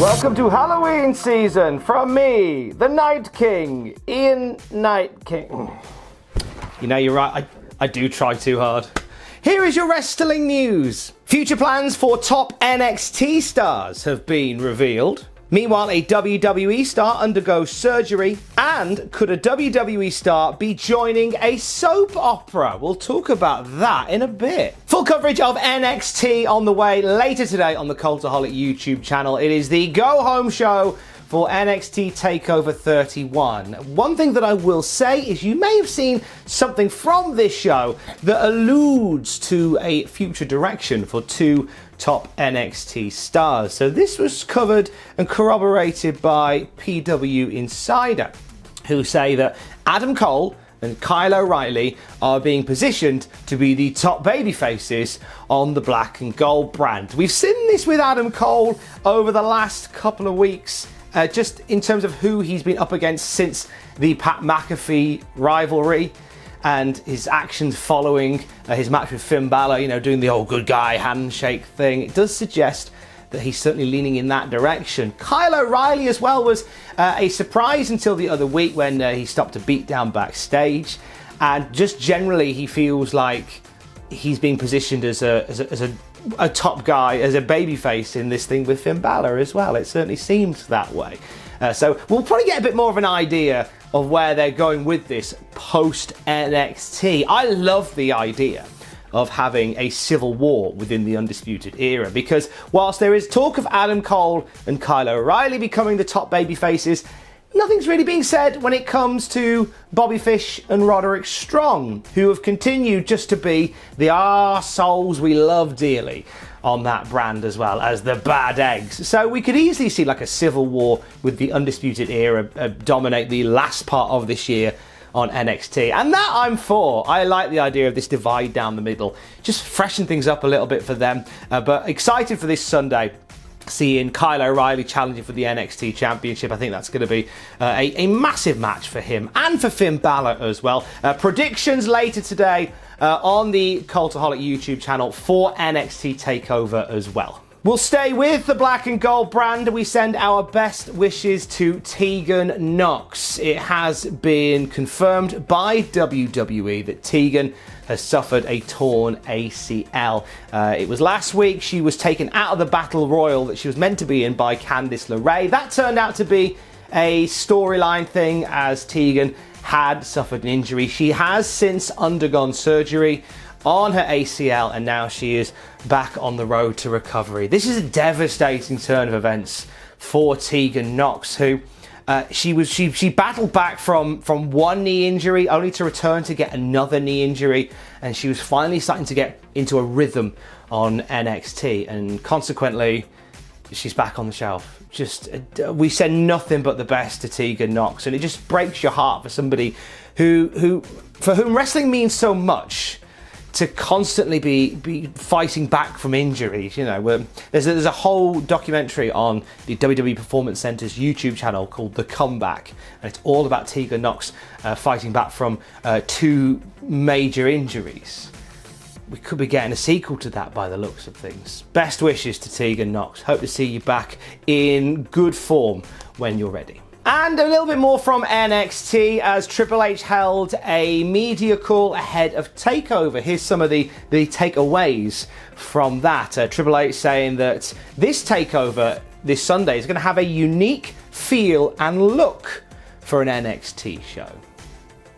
Welcome to Halloween season from me, the Night King, Ian Night King. You know, you're right, I do try too hard. Here is your wrestling news. Future plans for top NXT stars have been revealed. Meanwhile, a WWE star undergoes surgery, and could a WWE star be joining a soap opera? We'll talk about that in a bit. Full coverage of NXT on the way later today on the Cultaholic YouTube channel. It is the go-home show for NXT TakeOver 31. One thing that I will say is you may have seen something from this show that alludes to a future direction for two top NXT stars. So this was covered and corroborated by PW Insider, who say that Adam Cole and Kyle O'Reilly are being positioned to be the top babyfaces on the black and gold brand. We've seen this with Adam Cole over the last couple of weeks, just in terms of who he's been up against since the Pat McAfee rivalry and his actions following his match with Finn Balor, you know, doing the old good guy handshake thing. It does suggest that he's certainly leaning in that direction. Kyle O'Reilly as well was a surprise until the other week when he stopped a beatdown backstage, and just generally he feels like he's being positioned as a top guy, as a babyface in this thing with Finn Balor as well. It certainly seems that way. So we'll probably get a bit more of an idea of where they're going with this post NXT. I love the idea of having a civil war within the Undisputed Era, because whilst there is talk of Adam Cole and Kyle O'Reilly becoming the top babyfaces, nothing's really being said when it comes to Bobby Fish and Roderick Strong, who have continued just to be the arseholes we love dearly on that brand, as well as the bad eggs. So we could easily see like a civil war with the Undisputed Era dominate the last part of this year on NXT, and that I'm for. I like the idea of this divide down the middle, just freshen things up a little bit for them, but excited for this Sunday, seeing Kyle O'Reilly challenging for the NXT Championship. I think that's going to be a massive match for him and for Finn Balor as well. Predictions later today on the Cultaholic YouTube channel for NXT TakeOver as well. We'll stay with the black and gold brand. We send our best wishes to Tegan Knox. It has been confirmed by WWE that Tegan has suffered a torn ACL. It was last week she was taken out of the Battle Royal that she was meant to be in by Candice LeRae. That turned out to be a storyline thing, as Tegan had suffered an injury. She has since undergone surgery on her ACL, and now she is back on the road to recovery. This is a devastating turn of events for Tegan Knox, who she battled back from one knee injury only to return to get another knee injury, and she was finally starting to get into a rhythm on NXT, and consequently she's back on the shelf. We said nothing but the best to Tegan Knox, and it just breaks your heart for somebody for whom wrestling means so much, to constantly be fighting back from injuries. You know, there's a whole documentary on the WWE Performance Center's YouTube channel called The Comeback, and it's all about Tegan Knox fighting back from two major injuries. We could be getting a sequel to that by the looks of things. Best wishes to Tegan Knox. Hope to see you back in good form when you're ready. And a little bit more from NXT, as Triple H held a media call ahead of TakeOver. Here's some of the takeaways from that. Triple H saying that this TakeOver this Sunday is going to have a unique feel and look for an NXT show,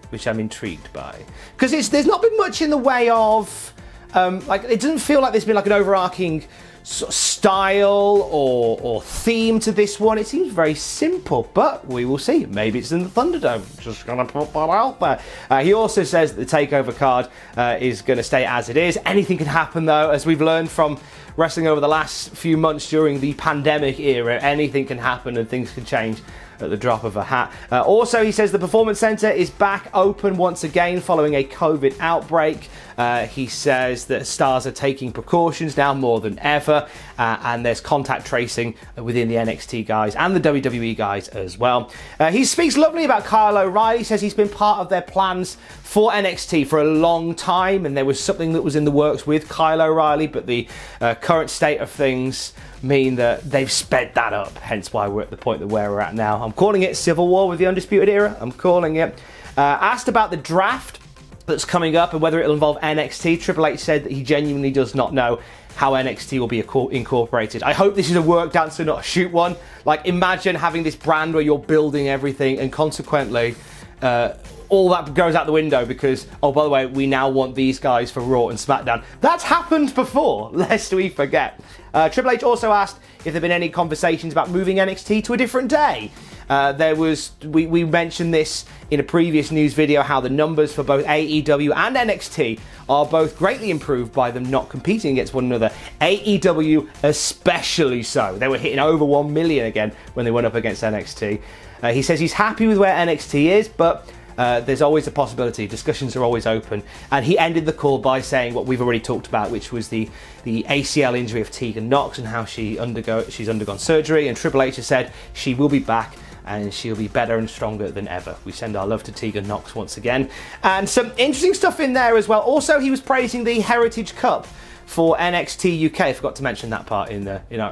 which I'm intrigued by, because there's not been much in the way of it doesn't feel like there's been like an overarching sort of style or theme to this one. It seems very simple, but we will see. Maybe it's in the Thunderdome. Just gonna put that out there. He also says that the TakeOver card is going to stay as it is. Anything can happen, though, as we've learned from wrestling over the last few months during the pandemic era. Anything can happen and things can change at the drop of a hat. Also, he says the Performance Center is back open once again following a COVID outbreak. He says that stars are taking precautions now more than ever, and there's contact tracing within the NXT guys and the WWE guys as well. He speaks lovely about Kyle O'Reilly, says he's been part of their plans for NXT for a long time, and there was something that was in the works with Kyle O'Reilly, but the current state of things mean that they've sped that up, hence why we're at the point that where we're at now. I'm calling it Civil War with the Undisputed Era. I'm calling it. Asked about the draft that's coming up and whether it'll involve NXT, Triple H said that he genuinely does not know how NXT will be incorporated. I hope this is a worked answer, not a shoot one. Like, imagine having this brand where you're building everything and consequently all that goes out the window because, oh, by the way, we now want these guys for Raw and SmackDown. That's happened before, lest we forget. Triple H also asked if there have been any conversations about moving NXT to a different day. We mentioned this in a previous news video, how the numbers for both AEW and NXT are both greatly improved by them not competing against one another. AEW especially so. They were hitting over 1 million again when they went up against NXT. He says he's happy with where NXT is, but there's always a possibility. Discussions are always open. And he ended the call by saying what we've already talked about, which was the ACL injury of Tegan Nox and how she's undergone surgery. And Triple H has said she will be back and she'll be better and stronger than ever. We send our love to Tegan Nox once again. And some interesting stuff in there as well. Also, he was praising the Heritage Cup for NXT UK. I forgot to mention that part in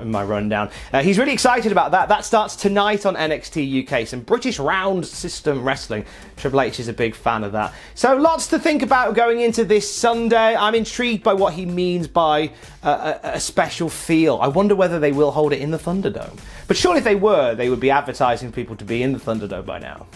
my rundown. He's really excited about that. That starts tonight on NXT UK. Some British round system wrestling. Triple H is a big fan of that. So lots to think about going into this Sunday. I'm intrigued by what he means by a special feel. I wonder whether they will hold it in the Thunderdome. But surely if they were, they would be advertising people to be in the Thunderdome by now.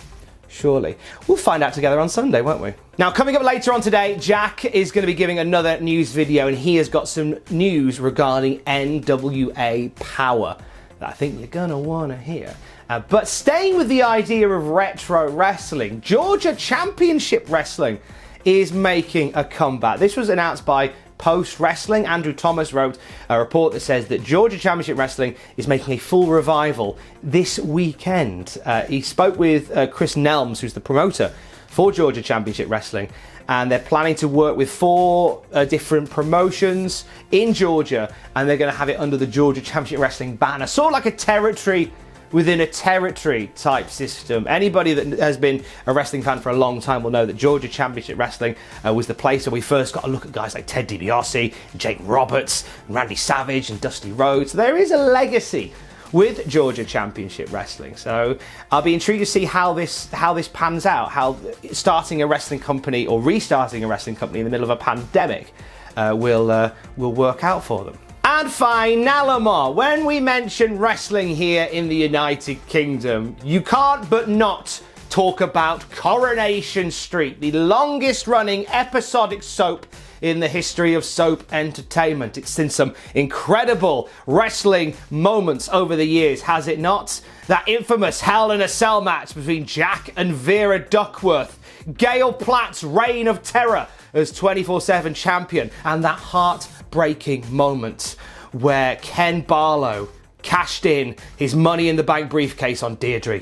Surely. We'll find out together on Sunday, won't we? Now, coming up later on today, Jack is going to be giving another news video, and he has got some news regarding NWA Powerrr that I think you're going to want to hear. But staying with the idea of retro wrestling, Georgia Championship Wrestling is making a comeback. This was announced by Post Wrestling. Andrew Thomas wrote a report that says that Georgia Championship Wrestling is making a full revival this weekend. He spoke with Chris Nelms, who's the promoter for Georgia Championship Wrestling, and they're planning to work with 4 different promotions in Georgia, and they're going to have it under the Georgia Championship Wrestling banner, sort of like a territory within a territory type system. Anybody that has been a wrestling fan for a long time will know that Georgia Championship Wrestling was the place where we first got a look at guys like Ted DiBiase, Jake Roberts, and Randy Savage and Dusty Rhodes. So there is a legacy with Georgia Championship Wrestling. So I'll be intrigued to see how this pans out, how starting a wrestling company or restarting a wrestling company in the middle of a pandemic will work out for them. And finally, when we mention wrestling here in the United Kingdom, you can't but not talk about Coronation Street, the longest running episodic soap in the history of soap entertainment. It's seen some incredible wrestling moments over the years, has it not? That infamous Hell in a Cell match between Jack and Vera Duckworth, Gail Platt's reign of terror as 24/7 champion, and that heartbreaking moment where Ken Barlow cashed in his Money in the Bank briefcase on Deirdre.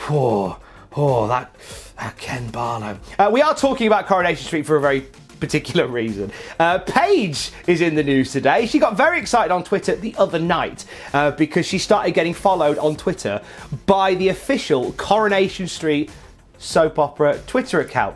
That Ken Barlow. We are talking about Coronation Street for a very particular reason. Paige is in the news today. She got very excited on Twitter the other night because she started getting followed on Twitter by the official Coronation Street soap opera Twitter account.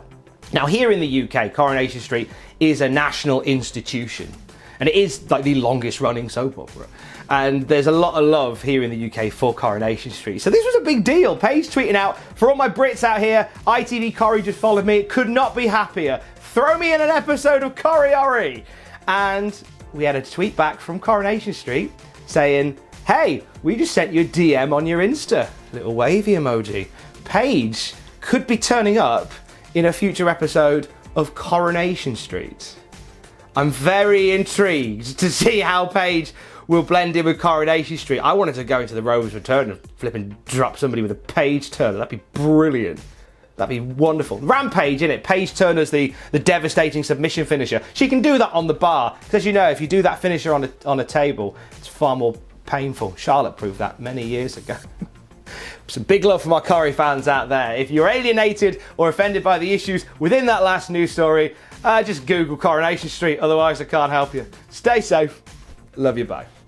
Now, here in the UK, Coronation Street is a national institution, and it is like the longest running soap opera. And there's a lot of love here in the UK for Coronation Street. So this was a big deal. Paige tweeting out, for all my Brits out here, ITV Corrie just followed me. Could not be happier. Throw me in an episode of Corrie. And we had a tweet back from Coronation Street saying, hey, we just sent you a DM on your Insta. Little wavy emoji. Paige could be turning up in a future episode of Coronation Street. I'm very intrigued to see how Paige will blend in with Coronation Street. I wanted to go into the Rover's Return and flip and drop somebody with a Paige Turner. That'd be brilliant. That'd be wonderful. Rampage, innit? Paige Turner's the devastating submission finisher. She can do that on the bar. Because you know, if you do that finisher on a table, it's far more painful. Charlotte proved that many years ago. So big love for my Corrie fans out there. If you're alienated or offended by the issues within that last news story, just Google Coronation Street, otherwise I can't help you. Stay safe. Love you, bye.